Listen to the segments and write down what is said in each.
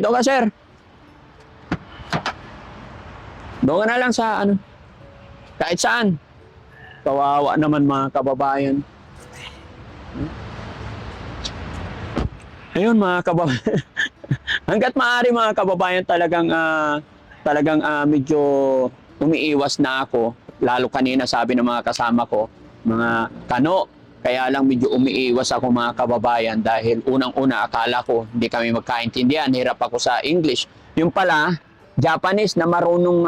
Doon ka, sir. Doon ka na lang sa ano. Kahit saan. Kawawa naman mga kababayan. Ayun mga kababayan. Hanggat maaari mga kababayan talagang medyo umiiwas na ako. Lalo kanina sabi ng mga kasama ko, mga kano. Kaya lang medyo umiiwas ako mga kababayan dahil unang-una akala ko hindi kami magkaintindihan. Hirap ako sa English. Yung pala, Japanese na marunong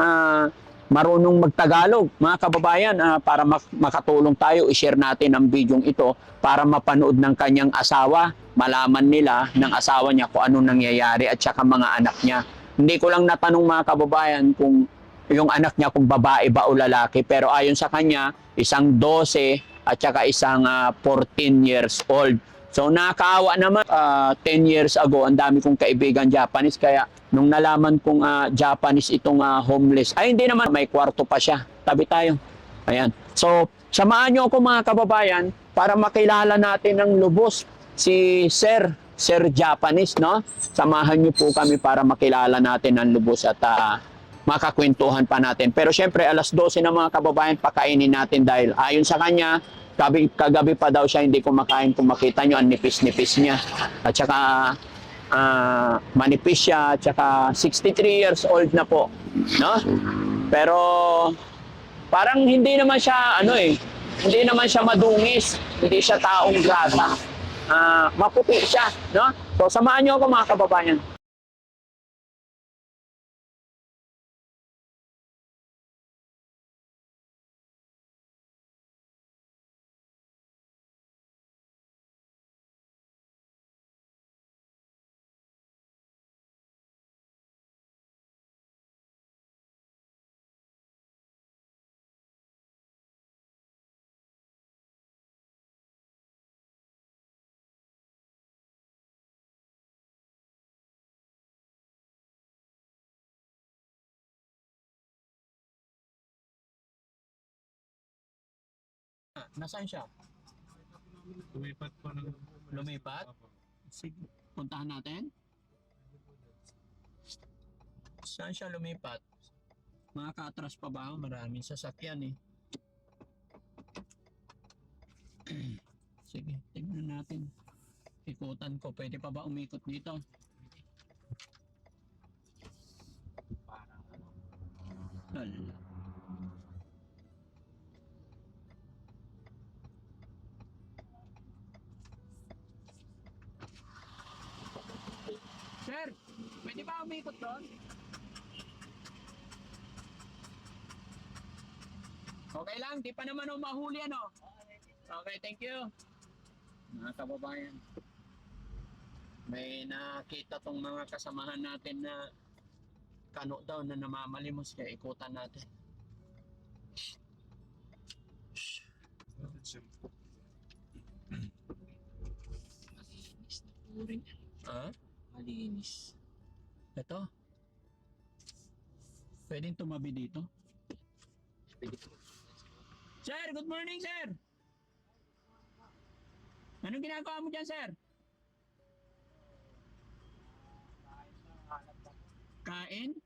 magtagalog. Mga kababayan, para makatulong tayo, i-share natin ang video ito para mapanood ng kanyang asawa, malaman nila ng asawa niya kung anong nangyayari at saka mga anak niya. Hindi ko lang natanong mga kababayan kung yung anak niya kung babae ba o lalaki, pero ayon sa kanya, isang 12 at saka isang 14 years old. So nakakaawa naman, 10 years ago, ang dami kong kaibigan Japanese, kaya nung nalaman kong Japanese itong homeless, ay hindi naman, may kwarto pa siya. Tabi tayo. Ayan. So, samahan niyo ako mga kababayan para makilala natin ng lubos si Sir Japanese, no? Samahan niyo po kami para makilala natin ng lubos at makakwentuhan pa natin. Pero syempre, alas 12 na mga kababayan, pakainin natin dahil ayon sa kanya, kagabi pa daw siya hindi kumakain. Kung makita nyo, ang nipis-nipis niya. At saka, manipis siya. At saka, 63 years old na po. No? Pero, parang hindi naman siya, hindi naman siya madungis. Hindi siya taong grasa. Maputi siya. No? So, samahan nyo ako mga kababayan. Nasaan siya? Lumipat po ng... Lumipat? Sige, puntahan natin. Saan siya lumipat? Makaka-atras pa ba? Maraming sasakyan eh. Sige, tignan natin. Ikutan ko. Pwede pa ba umikot dito? Hala. Sir, pwede ba umikot doon? Okay lang, di pa naman mahuli ano. Okay, thank you. Mga kababayan, may nakita tong mga kasamahan natin na kano daw na namamalimos, kaya ikutan natin. Ha? Malinis. Ito? Pwedeng tumabi dito? Sir, good morning, sir! Anong ginagawa mo dyan, sir? Kain?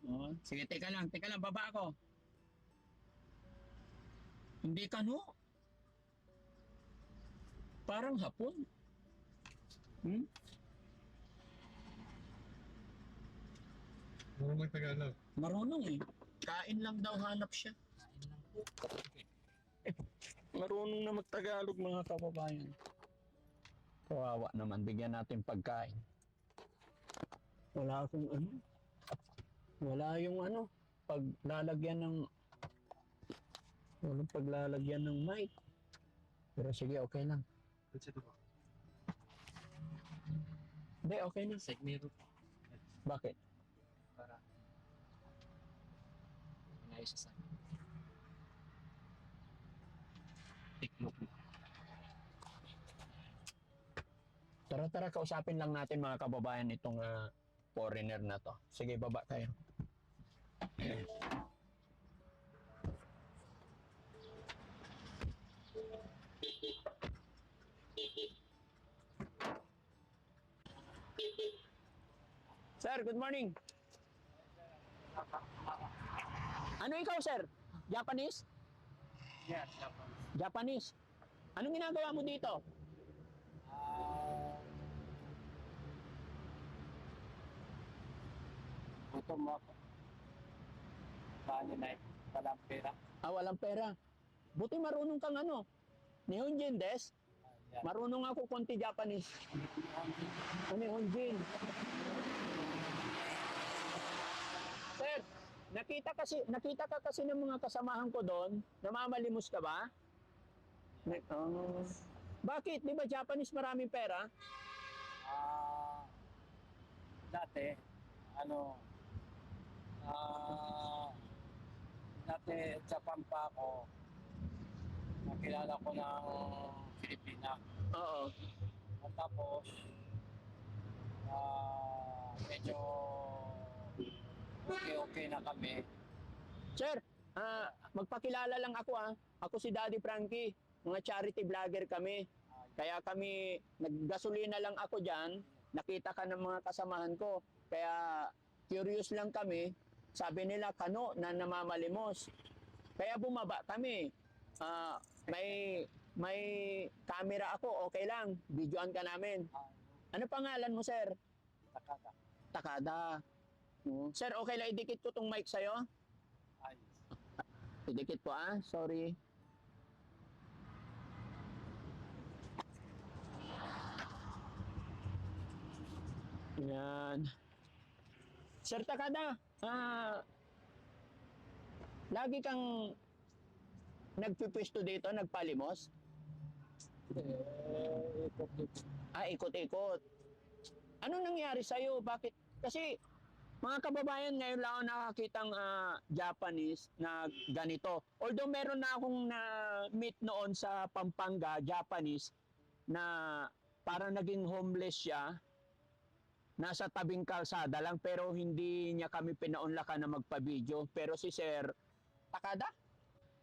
Oh, sige, teka lang, baba ako. Hindi kano? Parang hapon. Hmm? Puro mag-Tagalog. Marunong eh. Kain lang daw hanap siya. Marunong na magtagalog mga kababayan. Kawawa naman, bigyan natin pagkain. Wala akong ano. Wala yung paglalagyan ng walang paglalagyan ng mic. Pero sige, okay lang. Ba't ito po? Hindi, okay na. Segmero po. Bakit? Para manayos sa tiklo. Tara, kausapin lang natin mga kababayan itong foreigner na to. Sige, baba tayo. Sir, Sir, good morning. Ano ikaw, sir? Japanese? Yeah, Japan. Japanese. Anong ginagawa mo dito? Gutom mo ako. Paano na walang pera. Walang pera. Buti marunong kang ano? Nihonjin des? Yeah. Marunong ako konti Japanese. Nihonjin. Sir, nakita ka kasi ng mga kasamahan ko doon. Namamalimos ka ba? Bakit? Di ba Japanese maraming pera? Dati, dati Japan pa ako, nakilala ko ng Pilipina. Oo. At tapos, medyo okay na kami. Sir, magpakilala lang ako Ako si Daddy Frankie. Mga charity vlogger kami. Kaya kami, naggasolina lang ako dyan. Nakita ka ng mga kasamahan ko. Kaya curious lang kami. Sabi nila kano na namamalimos. Kaya bumaba kami. May camera ako, okay lang. Videoan ka namin. Ano pangalan mo, sir? Takada. Takada. Sir, okay lang idikit ko tong mic sa'yo? Ayos. Idikit po sorry. Yan. Sir Takada, lagi kang nagpipwesto dito, nagpalimos? Ikot-ikot. Ikot-ikot. Ano nangyari sa'yo? Bakit? Kasi mga kababayan, ngayon lang ako nakakitang Japanese na ganito. Although meron na akong na-meet noon sa Pampanga, Japanese, na parang naging homeless siya. Nasa tabing kalsada lang, pero hindi niya kami pinaunlakan na magpa-video. Pero si Sir Takada?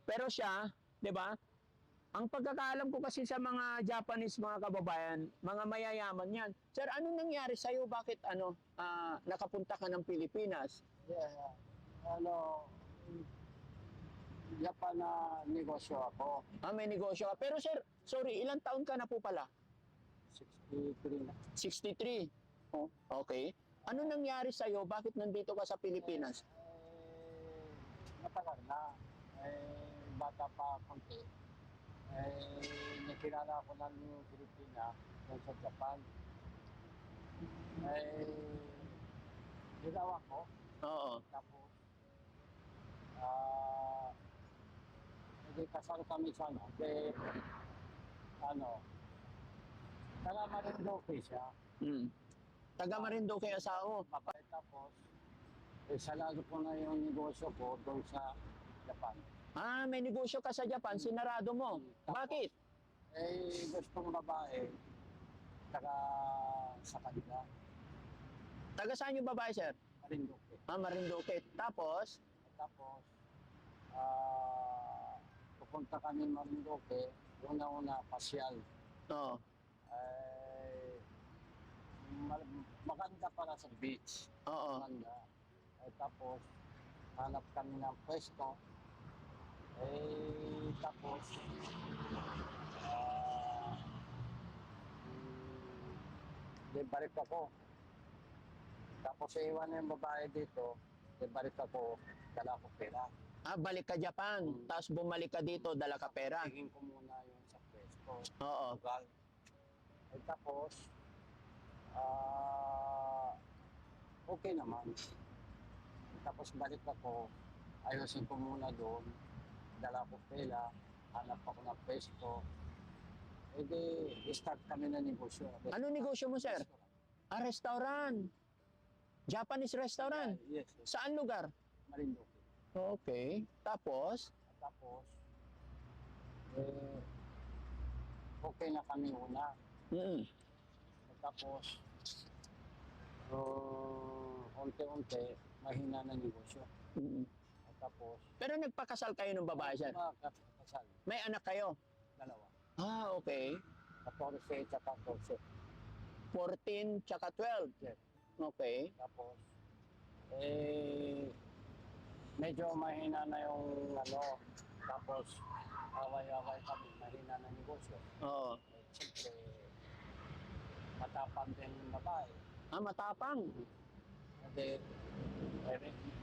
Pero siya, di ba? Ang pagkakaalam ko kasi sa mga Japanese, mga kababayan, mga mayayaman yan. Sir, ano nangyari sa'yo? Bakit nakapunta ka ng Pilipinas? Yeah. Japan na negosyo ako. May negosyo ka. Pero sir, sorry, ilang taon ka na po pala? 63 na. 63. Oh, okay. Ano nangyari sa'yo? Bakit nandito ka sa Pilipinas? Matagal na. Bata pa konti. Nakilala ko ng Pilipina doon sa Japan. Ginawa ko. Oo. Tapos, hindi kasal kami sa taga Marinduque siya. Taga Marinduque asawa. Mabait tapos, salado ko na yung negosyo ko doon sa Japan. May negosyo ka sa Japan, sinarado mo. Bakit? Gustong babae, taga sa kanila, Taga saan yung babae, sir? Marinduque. Marinduque. Tapos, Tapos, pupunta kami Marinduque, una-una pasyal. oo. Maganda para sa beach. Oo. Maganda. Tapos, hanap kami ng pwesto. Tapos, di balik ako. Tapos, iwan na yung babae dito. Di balik ako, dala ko pera. Balik ka Japan, tapos bumalik ka dito, dala ka pera. Tingin ko muna yung sa pwesto. Oo. Lugar. Tapos, okay naman. Tapos balik ako, ayusin ko muna doon, dala ko pera, hanap ako ng pwesto. Start kami na negosyo. Ano negosyo mo, sir? Restaurant. Japanese restaurant. Yes. Saan lugar? Marinduque. Okay. Tapos, Tapos, okay na kami una. Tapos, unti-unti, mahina na negosyo. Tapos, pero nagpakasal kayo ng babae, sir? Kasal, May anak kayo? dalawa. Okay. 14 tsaka 12. 14 tsaka 12. Yes. Okay. Tapos, medyo mahina na yung ano. Tapos, away-away kami, mahina na negosyo. Oo. Siyempre, matapang din yung babae. Ah, matapang. Kasi,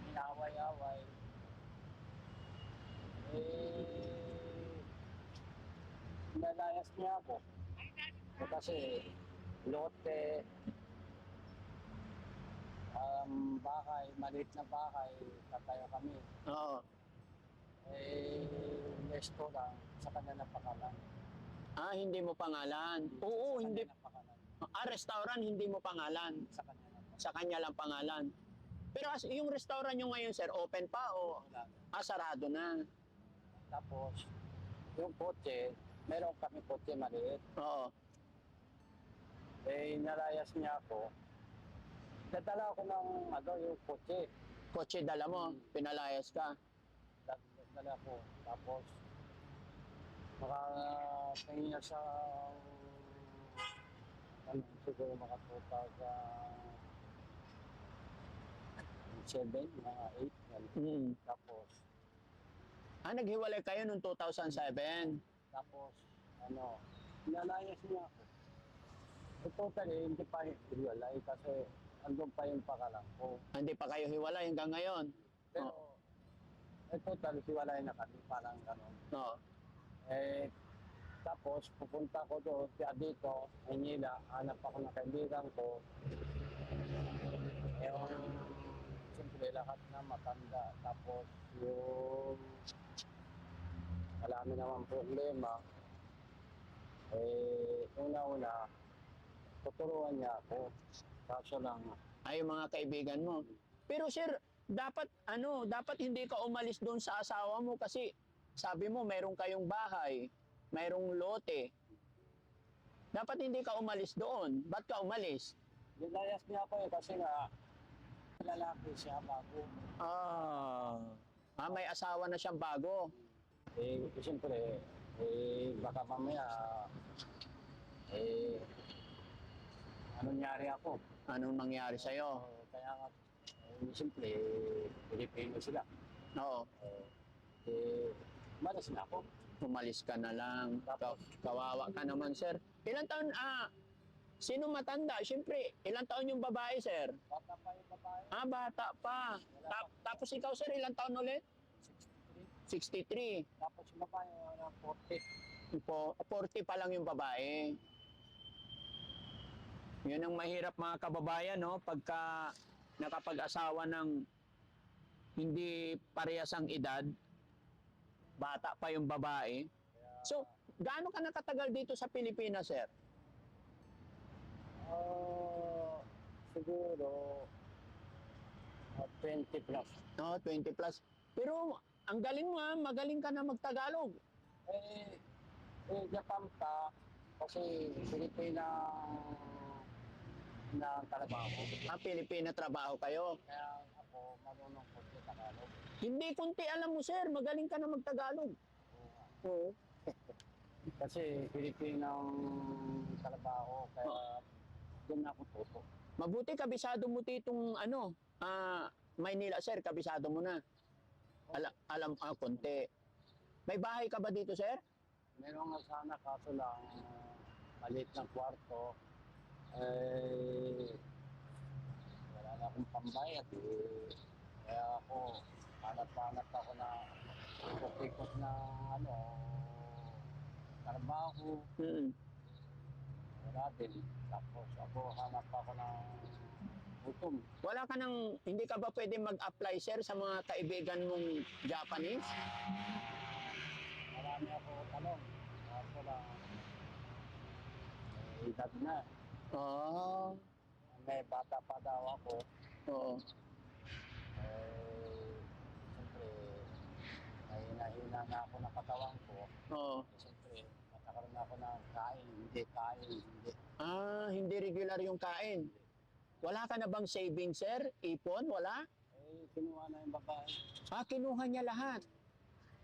inaway-away. Nalayas niya ako. Kasi, lote, bahay, maliit na bahay, tatayo kami. Oo. Restaurant, sa kanya na pangalan. Ah, hindi mo pangalan. Oo, Sa hindi. kanya na pangalan. Ah, restaurant, hindi mo pangalan. Sa kanya na pangalan. Sa kanya lang pangalan. Pero yung restaurant nyo ngayon, sir, open pa o Wala. sarado na? Tapos, yung kotse, meron kami kotse maliit. Oo. Nalayas niya ako. Dadala ako ng yung kotse. Kotse dala mo, pinalayas ka. Dala ko. Tapos, makatingin niya sa siguro mga 2007, mga 8. Mm. Tapos, Naghiwalay kayo noong 2007. tapos, nalayas niya ako. Totally, hindi pa hiwalay kasi andun pa yung pakalang ko. Hindi pa kayo hiwalay hanggang ngayon. Pero, totally, hiwalay na kami, parang gano'n. Oo. Tapos, pupunta ko doon, dito, Manila, hanap ako ng kaibigan ko. Siyempre, lahat na matanda. Tapos, yung marami naman problema. Una-una, tuturuan niya ako. Kaso lang, Ay, yung mga kaibigan mo. Pero sir, dapat hindi ka umalis doon sa asawa mo kasi sabi mo meron kayong bahay, mayroong lote. Dapat hindi ka umalis doon. Ba't ka umalis? nilayas niya ako kasi nga, lalaki siya bago. May asawa na siyang bago. Siyempre, baka mamaya, anong nangyari ako? Anong nangyari sa'yo? Kaya nga, siyempre, Pilipino sila. Oo, Malas na ako. umalis ka na lang. Kawawa ka naman, sir. Ilang taon, sino matanda? Siyempre, ilang taon yung babae, sir? Bata pa yung babae, Bata pa. Tapos ikaw, sir, ilang taon ulit? 63. 63. Tapos yung babae, 40. 40 pa lang yung babae. Yun ang mahirap mga kababayan, no? Pagka nakapag-asawa ng hindi parehas ang edad, bata pa yung babae. So, gaano ka nakatagal dito sa Pilipinas, sir? Siguro, 20 plus. No, 20 plus. Pero ang galing mo, magaling ka na magtagalog. Japan pa, kasi Pilipina na trabaho. Pilipina trabaho kayo. Kaya ako, marunong ko sa Tagalog. Hindi kunti alam mo, sir. Magaling ka na magtagalog. Oo. Kasi Pilipinang trabaho, kaya doon ako tuto. Mabuti kabisado mo titong Maynila, sir. Kabisado mo na. Alam, konti. May bahay ka ba dito, sir? Meron nga sana, kaso lang, maliit ng kwarto. Wala na akong pambayad. Kaya ako, hanap-hanap ako na ikot na trabaho. Wala din. Tapos ako, hanap ako ng gutom. Wala ka hindi ka ba pwede mag-apply, sir, sa mga kaibigan mong Japanese? Marami ako tanong. Kaso lang, edad na. May bata pa daw ako. Oo. Siyempre, mahina-hina na ako ng katawan ko. Oo. Siyempre, magkakaroon na ako ng kain, hindi. Hindi regular yung kain. Wala ka na bang savings, sir? Ipon? Wala? Kinuha na yung babae. Kinuha niya lahat.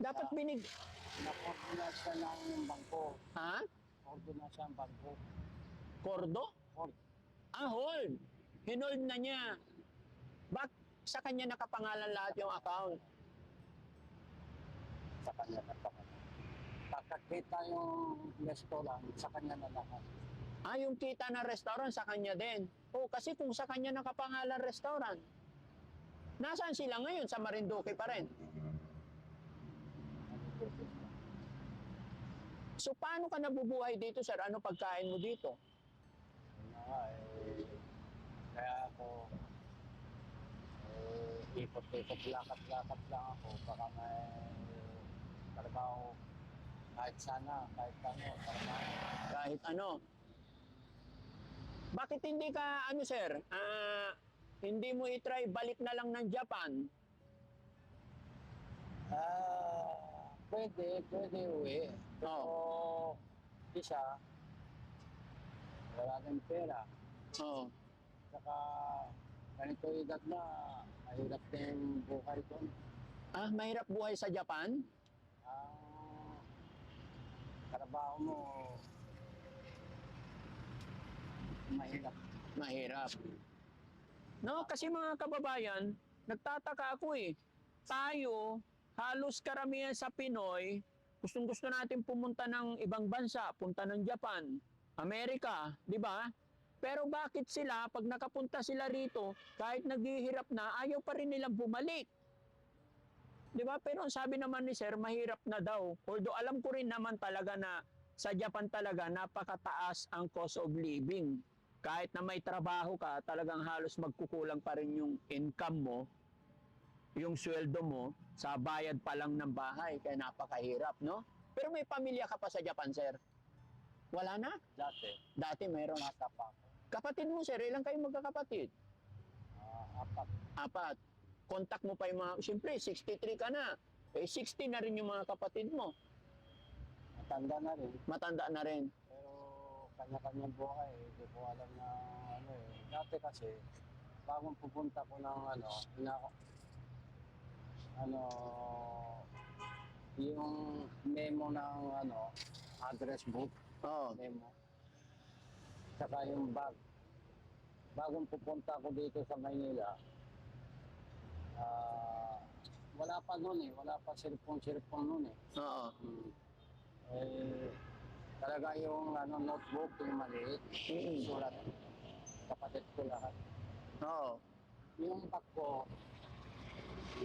Dapat Nakordina siya ng bangko. Ha? Ordina siya ng bangko. Kordo? Hold. Hold. Hinold na niya. Bak sa kanya nakapangalan lahat yung account? Sa kanya na pa. Pagkakita yung restaurant, sa kanya na lahat. Ah, yung kita ng restaurant sa kanya din. Oh, kasi kung sa kanya nakapangalan restaurant, nasaan sila ngayon? Sa Marinduque pa rin. So, paano ka nabubuhay dito, sir? Ano pagkain mo dito? Yun na nga, kaya ako, ikot-ikot, lakad-lakad lang ako. Baka may trabaho, kahit sana, kahit ano, trabaho. Kahit ano. Bakit hindi ka, ano, sir? Hindi mo i-try balik na lang ng Japan? Pwede uwi. Pero, isa, wala nang pera. Oo. Saka, ganito edad na, mahirap din buhay doon. Ah, mahirap buhay sa Japan? Ang trabaho mo, mahirap. Mahirap. No, kasi mga kababayan, nagtataka ako eh. Tayo, halos karamihan sa Pinoy, gustong-gusto natin pumunta ng ibang bansa, punta ng Japan, Amerika, di ba? Pero bakit sila, pag nakapunta sila rito, kahit naghihirap na, ayaw pa rin nilang bumalik? Di ba? Pero ang sabi naman ni Sir, mahirap na daw. Although alam ko rin naman talaga na sa Japan talaga, napakataas ang cost of living. Kahit na may trabaho ka, talagang halos magkukulang pa rin yung income mo, yung sweldo mo, sa bayad pa lang ng bahay. Kaya napakahirap, no? Pero may pamilya ka pa sa Japan, Sir? Wala na? Dati mayroon. Mata pa ako. Kapatid mo, Sir, ilang kayo magkakapatid? Apat. Apat. Contact mo pa yung mga, siyempre, 63 ka na. Eh, 60 na rin yung mga kapatid mo. Matanda na rin. Matanda na rin. Pero kanya-kanyang buhay, hindi ko alam na ano eh. Dati kasi, bagong pupunta ko ng yung memo ng address book, Oo. memo. Saka yung bag. Bagong pupunta ko dito sa Maynila, wala pa noon eh. Wala pa cellphone noon eh. Oo. Talaga yung notebook, yung maliit, sulat. Kapatid ko lahat. Oo. Yung bag ko,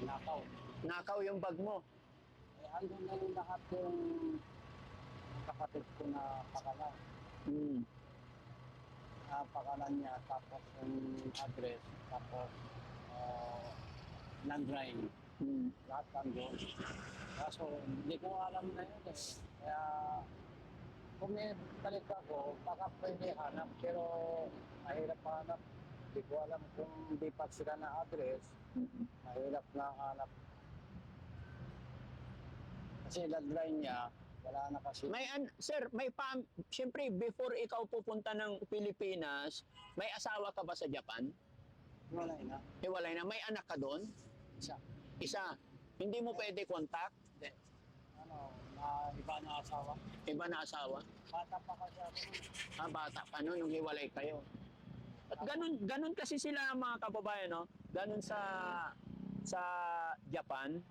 nakaw. Nakaw yung bag mo. Andun na rin lahat yung kapatid ko na pakalan. Pakalan niya, tapos yung address, tapos landline. Lahat andun. Kaso, hindi ko alam na yun eh. Kaya, kung may balik ako, baka pwede hanap, pero mahirap hanap. Hindi ko alam kung hindi pa sila na address, mahirap na hanap. Kasi landline niya, wala na kasi. Sir, siyempre, before ikaw pupunta ng Pilipinas, may asawa ka ba sa Japan? Wala na. Hiwalay na. May anak ka doon? Isa. Isa. Hindi mo pwede contact? Hindi. Iba na asawa. Iba na asawa? Bata pa kasi ako. Bata pa noon, nung hiwalay kayo. At ganun kasi sila mga kababayan, no? Ganun sa Japan,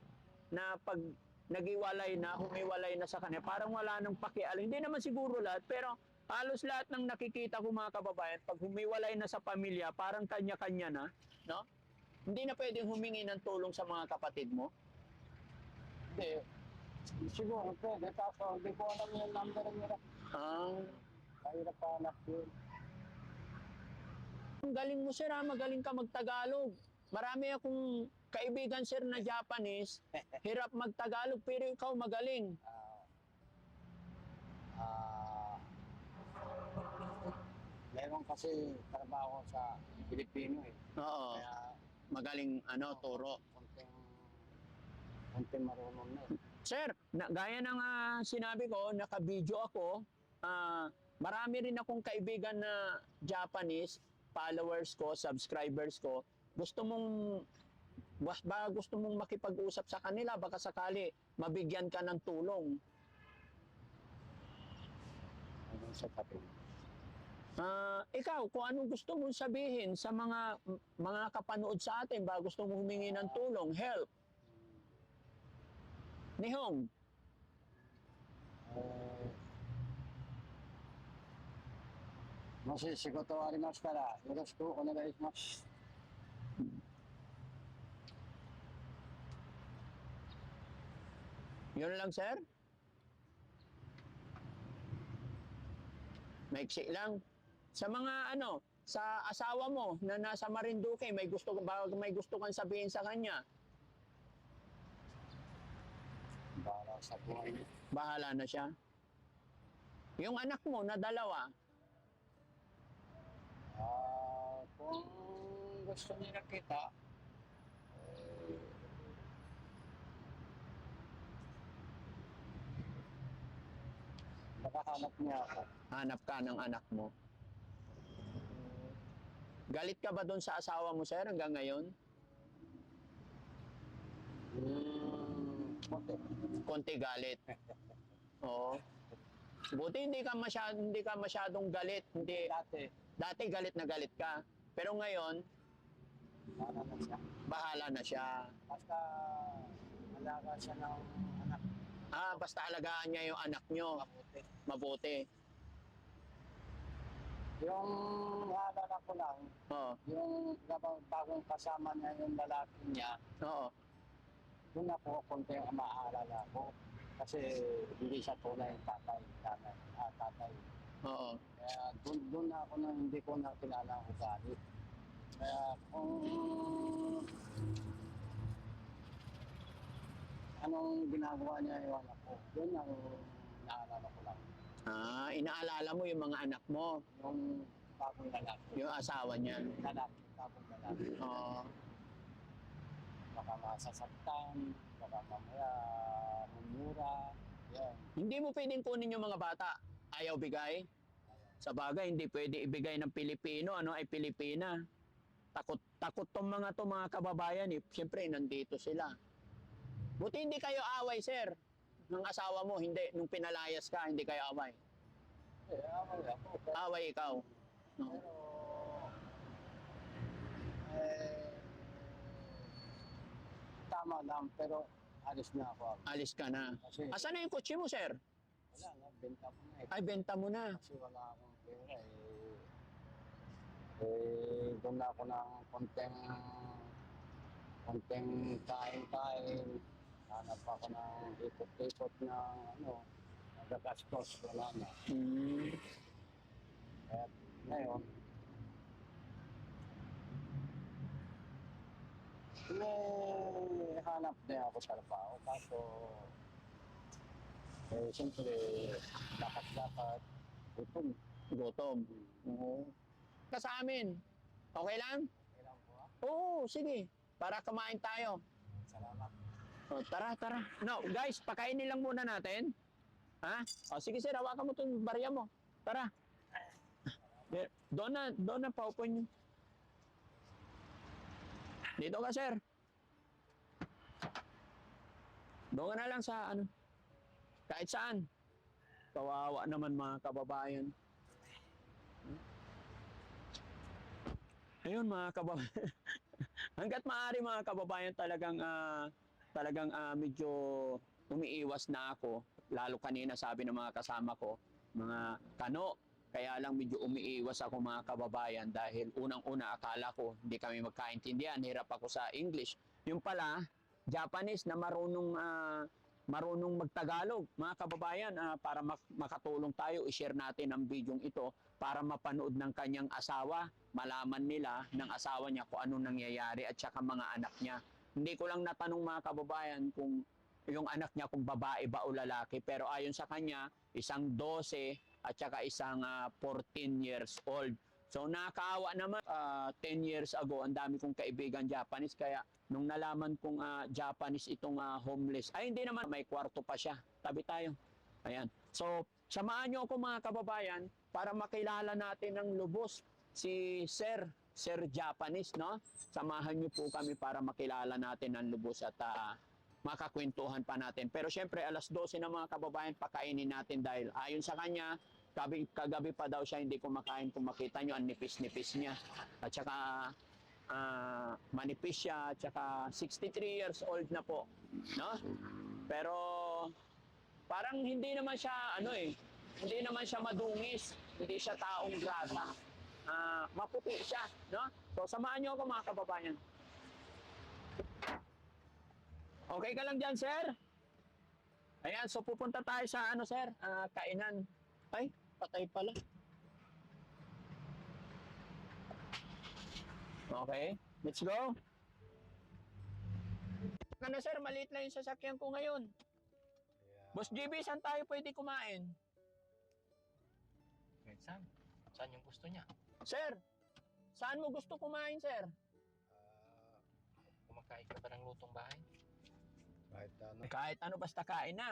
na pag naghiwalay na, humiwalay na sa kanya, parang wala nang pakialam. Hindi naman siguro lahat, pero halos lahat ng nakikita ko mga kababayan, pag humiwalay na sa pamilya, parang kanya-kanya na, no? Hindi na pwedeng humingi ng tulong sa mga kapatid mo? Hindi. Siguro pwede. Kaso hindi ko alam yung number nila. Mahirap pa hanap yun. Ang galing mo, sir, ha? Magaling ka magtagalog. Marami akong kaibigan, sir, na Japanese, hirap magtagalog, pero ikaw magaling. Meron kasi trabaho sa Pilipino eh. Oo. Kaya Magaling, turo. Konting marunong na eh. Sir, gaya ng sinabi ko, naka-video ako, marami rin akong kaibigan na Japanese, followers ko, subscribers ko. Gusto mong makipag-usap sa kanila, baka sakali mabigyan ka ng tulong. Hanggang sa kapil. Ikaw, kung anong gusto mong sabihin sa mga kapanood sa atin ba gusto mong humingi ng tulong, help. Nihong, もし仕事ありましたらよろしくお願いします。 yun lang, sir? Maiksi lang. Sa mga sa asawa mo na nasa Marinduque, may gusto kang sabihin sa kanya? Bahala sa buhay niyo. Bahala na siya. Yung anak mo na dalawa, Kung gusto nila kita, makahanap niya ako. hanap ka ng anak mo. Galit ka ba doon sa asawa mo, sir, hanggang ngayon? Konti. Konti galit. Oo. Buti hindi ka masyadong galit. Hindi. Dati galit na galit ka. Pero ngayon, Bahala na siya. bahala na siya. Basta alaga siya ng anak. Basta alagaan niya yung anak nyo. Mabuti. Mabuti. Yung naalala ko lang, Oo. yung bagong kasama niya yung lalaki niya, Oo. doon ako konti ang maaalala ko. Kasi hindi siya tunay tatay. Oo. Kaya doon na ako na hindi ko na kilala ang ugali. Kaya kung anong ginagawa niya yung anak ko, doon ang naalala ko lang. Inaalala mo yung mga anak mo, Yung bagong lalaki. yung asawa niya. Bagong lalaki. Oo. Baka masasaktan, baka mamaya mumura. Yan. Hindi mo pwedeng kunin yung mga bata. Ayaw bigay. Sa bagay, hindi pwede ibigay ng Pilipino. Ano ay Pilipina? Takot tong mga kababayan. Siyempre, nandito sila. Buti hindi kayo away, sir. Ng asawa mo, hindi. Nung pinalayas ka, hindi kayo away. Away ako. Pero, Away ikaw. No. Tama lang, pero alis na ako. Alis ka na. Kasi Asan na yung kotse mo, sir? wala na, benta ko na eh. Ay, benta mo na. Kasi wala akong pera eh. Doon na ako ng konting kain-kain. Hanap ako ng ikot-ikot ng nagagastos. Wala na. Kaya ngayon, may hanap din ako sa trabaho. Kaso, siyempre, dapat gutom. Gutom. Oo. Ka sa amin. Okay lang? Kailangan ko Oo, sige. Para kumain tayo. Salamat. Tara. No, guys, pakainin lang muna natin. Ha? Sige sir, hawakan mo itong barya mo. Tara. Doon na paupo nyo. Dito ka, sir. Doon ka na lang sa kahit saan. Kawawa naman mga kababayan. Ayun mga kababayan. Hanggat maaari mga kababayan talagang medyo umiiwas na ako. Lalo kanina sabi ng mga kasama ko, mga kano. Kaya lang medyo umiiwas ako mga kababayan dahil unang-una akala ko hindi kami magkaintindihan. Hirap ako sa English. Yung pala, Japanese na marunong magtagalog. Mga kababayan, para makatulong tayo, i-share natin ang video ito para mapanood ng kanyang asawa. Malaman nila ng asawa niya kung anong nangyayari at saka mga anak niya. Hindi ko lang natanong mga kababayan kung yung anak niya kung babae ba o lalaki. Pero ayon sa kanya, isang 12 at saka isang 14 years old. So nakakaawa naman, 10 years ago, ang dami kong kaibigan Japanese. Kaya nung nalaman kong Japanese itong homeless, ay hindi naman, may kwarto pa siya. Tabi tayo. Ayan. So, samahan niyo ako mga kababayan para makilala natin ng lubos si Sir Japanese, no? Samahan niyo po kami para makilala natin ng lubos at makakwentuhan pa natin. Pero syempre, alas 12 na mga kababayan, pakainin natin dahil ayon sa kanya, kagabi pa daw siya hindi kumakain. Kung makita nyo, ang nipis-nipis niya. At saka, manipis siya. At saka, 63 years old na po. No? Pero, parang hindi naman siya, hindi naman siya madungis. Hindi siya taong grasa. Maputi siya. No? So, samahan nyo ako mga kababayan. Okay ka lang dyan, sir? Ayan, so pupunta tayo sa sir? Kainan. Ay, patay pala. Okay, let's go. Sir, maliit lang yung sasakyan ko ngayon. Boss GB, saan tayo pwede kumain? Kahit saan? Saan yung gusto niya? Sir, saan mo gusto kumain, sir? Kumakain ka ba ng lutong bahay? Kahit ano. Kahit ano, basta kain na.